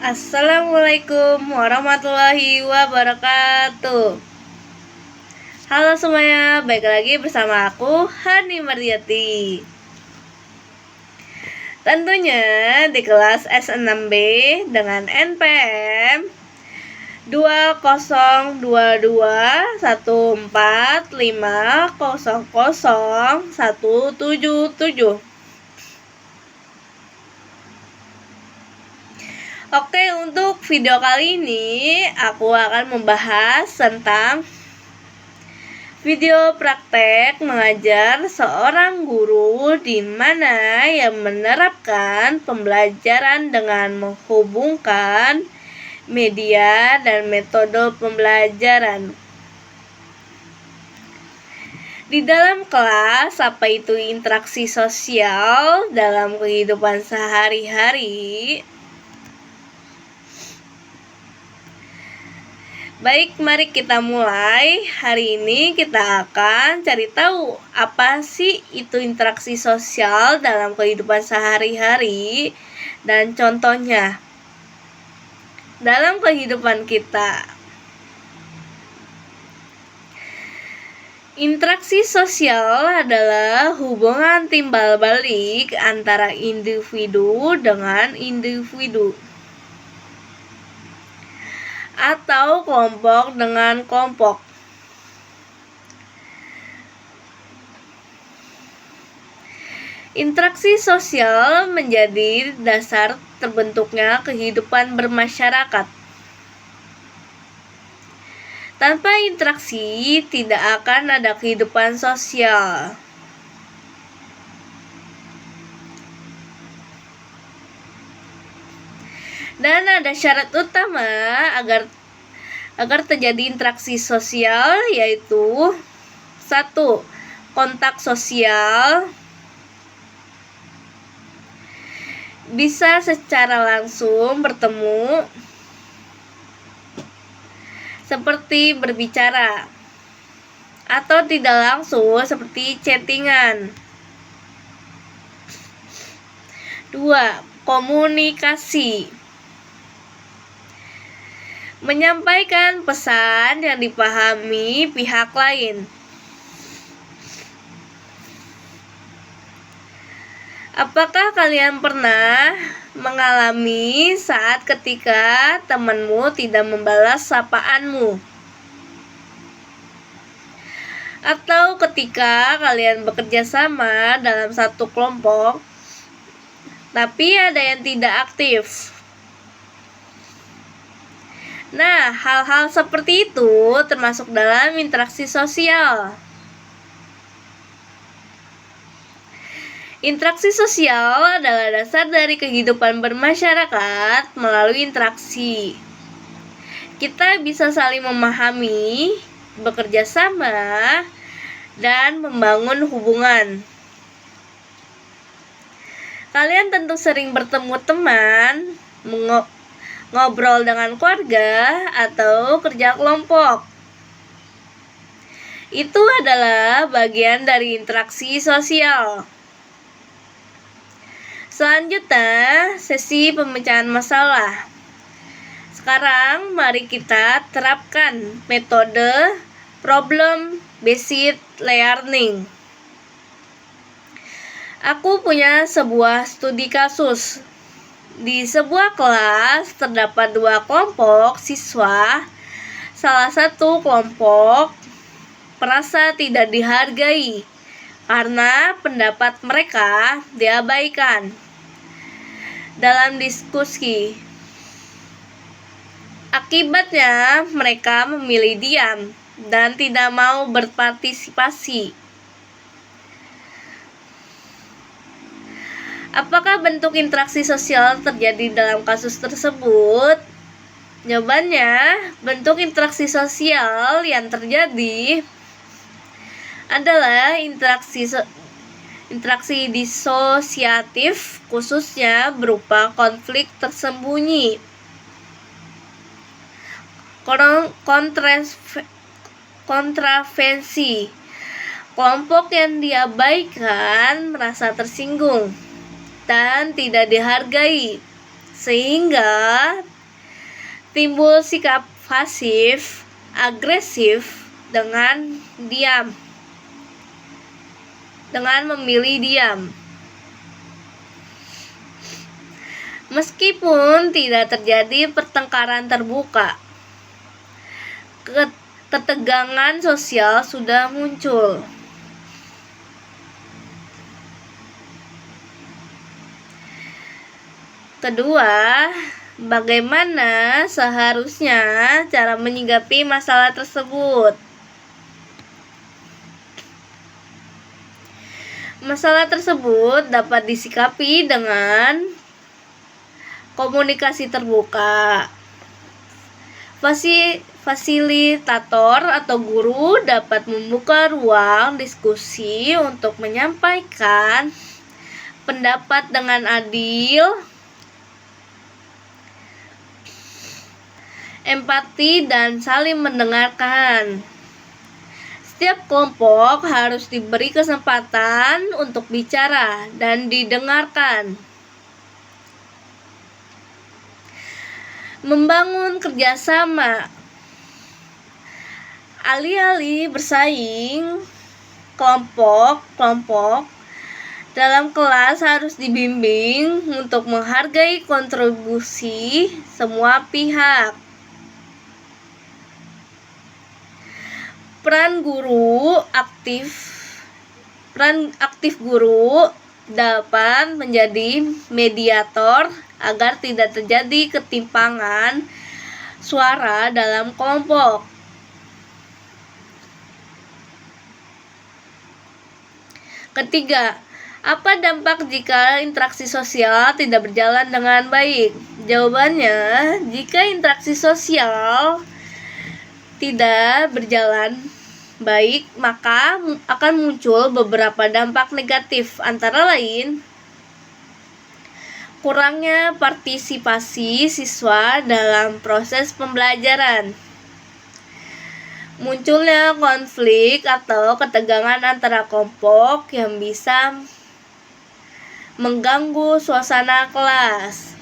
Assalamualaikum warahmatullahi wabarakatuh. Halo semuanya, baik lagi bersama aku Hani Mardiati. Tentunya di kelas S6B dengan NPM 202214500177. Oke, untuk video kali ini aku akan membahas tentang video praktek mengajar seorang guru di mana yang menerapkan pembelajaran dengan menghubungkan media dan metode pembelajaran. Di dalam kelas, apa itu interaksi sosial dalam kehidupan sehari-hari? Baik, mari kita mulai. Hari ini kita akan cari tahu apa sih itu interaksi sosial dalam kehidupan sehari-hari dan contohnya dalam kehidupan kita. Interaksi sosial adalah hubungan timbal balik antara individu dengan individu atau kelompok dengan kelompok. Interaksi sosial menjadi dasar terbentuknya kehidupan bermasyarakat. Tanpa interaksi, tidak akan ada kehidupan sosial. Dan ada syarat utama agar terjadi interaksi sosial, yaitu 1. Kontak sosial, bisa secara langsung bertemu seperti berbicara, atau tidak langsung seperti chattingan. 2. Komunikasi, menyampaikan pesan yang dipahami pihak lain. Apakah kalian pernah mengalami saat ketika temanmu tidak membalas sapaanmu? Atau ketika kalian bekerja sama dalam satu kelompok, tapi ada yang tidak aktif? Nah, hal-hal seperti itu termasuk dalam interaksi sosial. Interaksi sosial adalah dasar dari kehidupan bermasyarakat melalui interaksi. Kita bisa saling memahami, bekerja sama, dan membangun hubungan. Kalian tentu sering bertemu teman, ngobrol dengan keluarga, atau kerja kelompok. Itu adalah bagian dari interaksi sosial. Selanjutnya, sesi pemecahan masalah. Sekarang mari kita terapkan metode problem based learning. Aku punya sebuah studi kasus. Di sebuah kelas terdapat 2 kelompok siswa. Salah satu kelompok merasa tidak dihargai karena pendapat mereka diabaikan dalam diskusi. Akibatnya, mereka memilih diam dan tidak mau berpartisipasi. Apakah bentuk interaksi sosial terjadi dalam kasus tersebut? Jawabannya, bentuk interaksi sosial yang terjadi adalah interaksi disosiatif, khususnya berupa konflik tersembunyi, kontravensi. Kelompok yang diabaikan merasa tersinggung dan tidak dihargai, sehingga timbul sikap pasif agresif dengan memilih diam. Meskipun tidak terjadi pertengkaran terbuka, ketegangan sosial sudah muncul. Kedua, bagaimana seharusnya cara menyikapi masalah tersebut? Masalah tersebut dapat disikapi dengan komunikasi terbuka. Fasilitator atau guru dapat membuka ruang diskusi untuk menyampaikan pendapat dengan adil, empati, dan saling mendengarkan. Setiap kelompok harus diberi kesempatan untuk bicara dan didengarkan. Membangun kerjasama. Alih-alih bersaing, kelompok dalam kelas harus dibimbing untuk menghargai kontribusi semua pihak. Peran aktif guru dapat menjadi mediator agar tidak terjadi ketimpangan suara dalam kelompok. Ketiga, apa dampak jika interaksi sosial tidak berjalan dengan baik? Jawabannya, jika interaksi sosial tidak berjalan baik, maka akan muncul beberapa dampak negatif, antara lain kurangnya partisipasi siswa dalam proses pembelajaran, munculnya konflik atau ketegangan antara kelompok yang bisa mengganggu suasana kelas,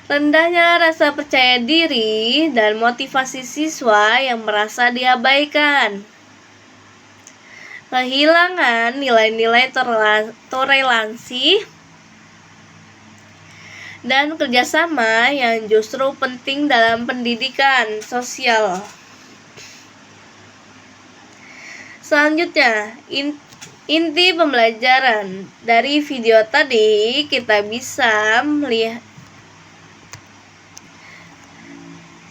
rendahnya rasa percaya diri dan motivasi siswa yang merasa diabaikan, kehilangan nilai-nilai toleransi dan kerjasama yang justru penting dalam pendidikan sosial. Selanjutnya, inti pembelajaran dari video tadi kita bisa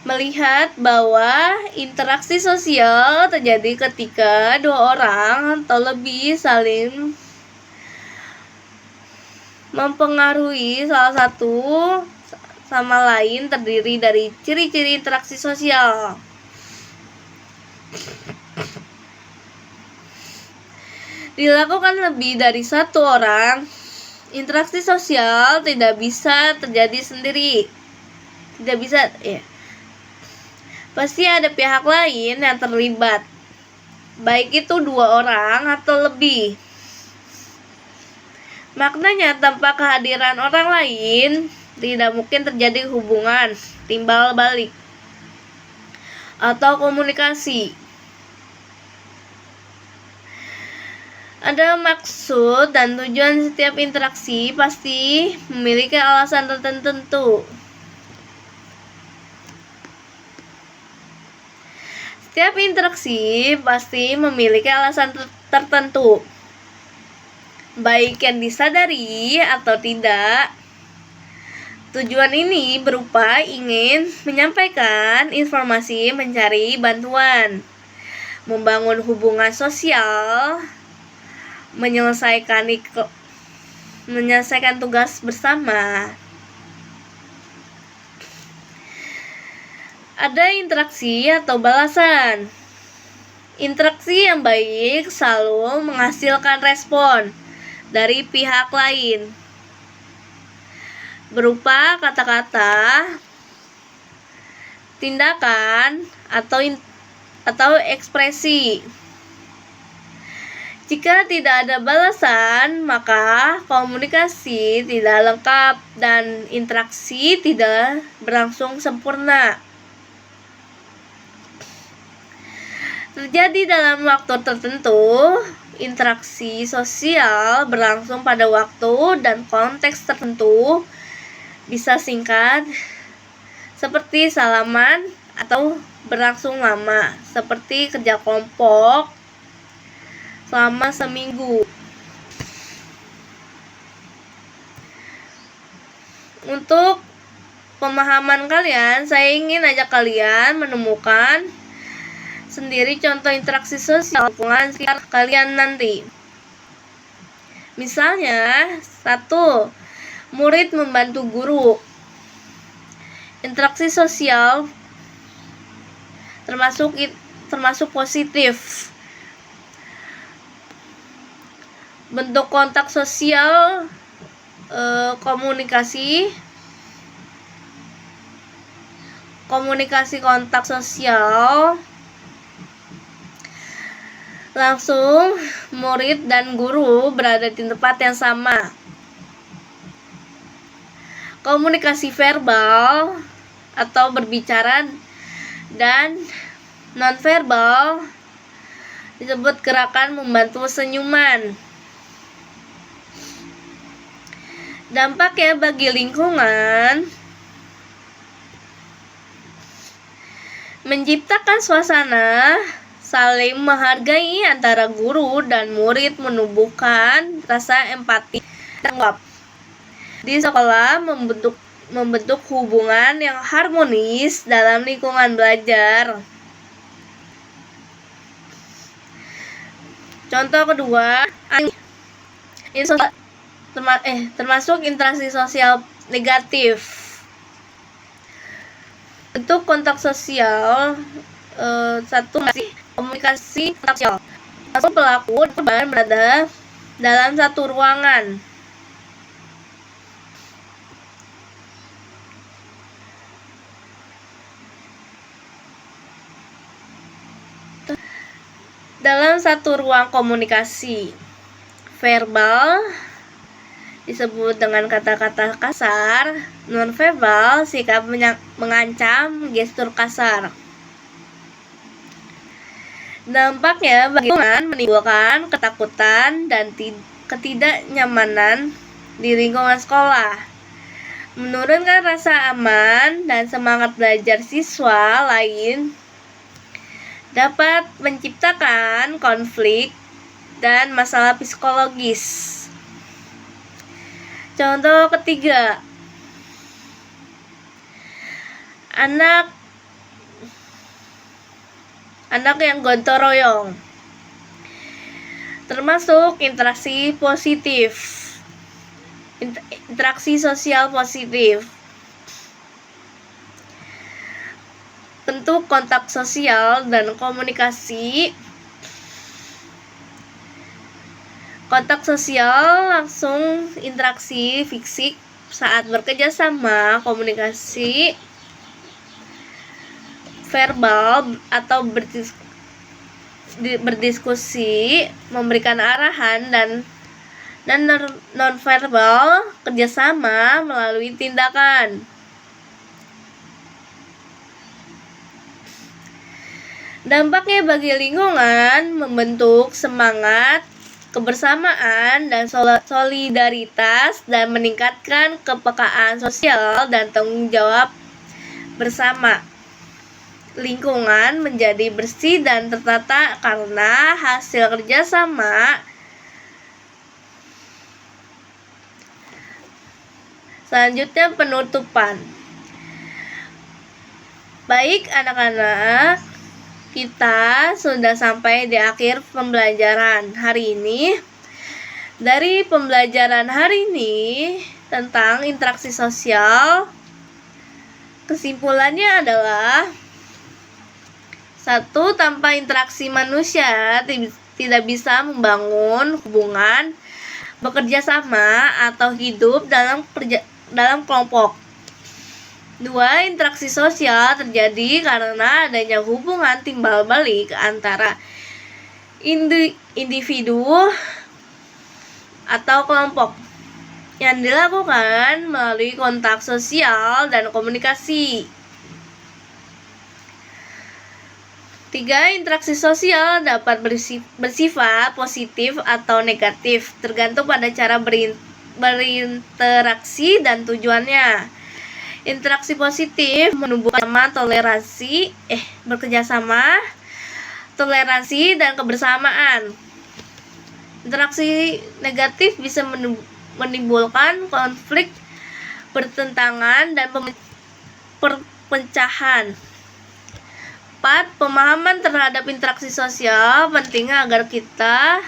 melihat bahwa interaksi sosial terjadi ketika dua orang atau lebih saling mempengaruhi salah satu sama lain, terdiri dari ciri-ciri interaksi sosial. Dilakukan lebih dari satu orang, interaksi sosial tidak bisa terjadi sendiri. Pasti ada pihak lain yang terlibat, baik itu dua orang atau lebih. Maknanya, tanpa kehadiran orang lain, tidak mungkin terjadi hubungan timbal balik atau komunikasi. Ada maksud dan tujuan setiap interaksi pasti memiliki alasan tertentu. Setiap interaksi pasti memiliki alasan tertentu, baik yang disadari atau tidak. Tujuan ini berupa ingin menyampaikan informasi, mencari bantuan, membangun hubungan sosial, menyelesaikan tugas bersama. Ada interaksi atau balasan. Interaksi yang baik selalu menghasilkan respon dari pihak lain berupa kata-kata, tindakan, atau ekspresi. Jika tidak ada balasan, maka komunikasi tidak lengkap dan interaksi tidak berlangsung sempurna. Terjadi dalam waktu tertentu, interaksi sosial berlangsung pada waktu dan konteks tertentu, bisa singkat seperti salaman atau berlangsung lama seperti kerja kelompok selama seminggu. Untuk pemahaman kalian, saya ingin ajak kalian menemukan sendiri contoh interaksi sosial lingkungan sekitar kalian nanti. Misalnya, 1. Murid membantu guru. Interaksi sosial termasuk positif. Bentuk kontak sosial, komunikasi kontak sosial langsung, murid dan guru berada di tempat yang sama. Komunikasi verbal atau berbicara dan nonverbal disebut gerakan membantu senyuman. Dampaknya bagi lingkungan: menciptakan suasana saling menghargai antara guru dan murid, menumbuhkan rasa empati dan tanggung jawab. Di sekolah membentuk hubungan yang harmonis dalam lingkungan belajar. Contoh kedua, termasuk interaksi sosial negatif. Bentuk kontak sosial, 1. Komunikasi sosial. Langsung pelaku dan korban berada dalam satu ruangan. Dalam satu ruang komunikasi. Verbal disebut dengan kata-kata kasar, nonverbal sikap mengancam, gestur kasar. Dampaknya bagi lingkungan menimbulkan ketakutan dan ketidaknyamanan di lingkungan sekolah, menurunkan rasa aman dan semangat belajar siswa lain, dapat menciptakan konflik dan masalah psikologis. Contoh ketiga, anak yang gotong royong, termasuk interaksi positif, interaksi sosial positif. Bentuk kontak sosial dan komunikasi. Kontak sosial langsung, interaksi fisik saat bekerja sama, komunikasi verbal atau berdiskusi, memberikan arahan, dan nonverbal kerjasama melalui tindakan. Dampaknya bagi lingkungan membentuk semangat kebersamaan dan solidaritas dan meningkatkan kepekaan sosial dan tanggung jawab bersama. Lingkungan menjadi bersih dan tertata karena hasil kerjasama. Selanjutnya penutupan. Baik anak-anak, kita sudah sampai di akhir pembelajaran hari ini. Dari pembelajaran hari ini tentang interaksi sosial, kesimpulannya adalah: 1. Tanpa interaksi manusia tidak bisa membangun hubungan, bekerja sama, atau hidup dalam kelompok. 2. Interaksi sosial terjadi karena adanya hubungan timbal balik antara individu atau kelompok yang dilakukan melalui kontak sosial dan komunikasi. 3. Interaksi sosial dapat bersifat positif atau negatif, tergantung pada cara berinteraksi dan tujuannya. Interaksi positif menumbuhkan bekerjasama, toleransi, dan kebersamaan. Interaksi negatif bisa menimbulkan konflik, pertentangan, dan perpecahan. 4. Pemahaman terhadap interaksi sosial penting agar kita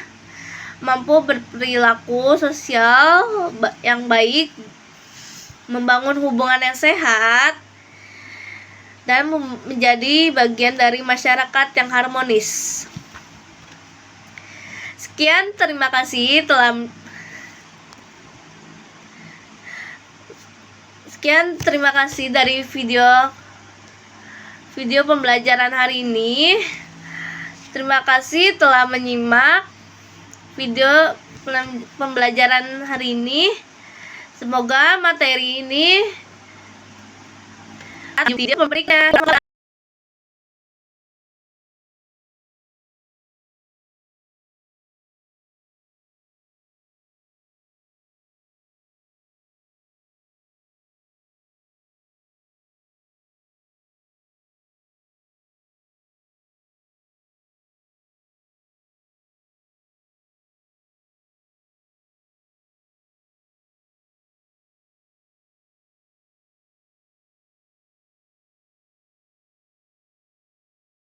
mampu berperilaku sosial yang baik, membangun hubungan yang sehat, dan menjadi bagian dari masyarakat yang harmonis. Sekian, terima kasih dari video pembelajaran hari ini. Terima kasih telah menyimak video pembelajaran hari ini. Semoga materi ini tidak memberikan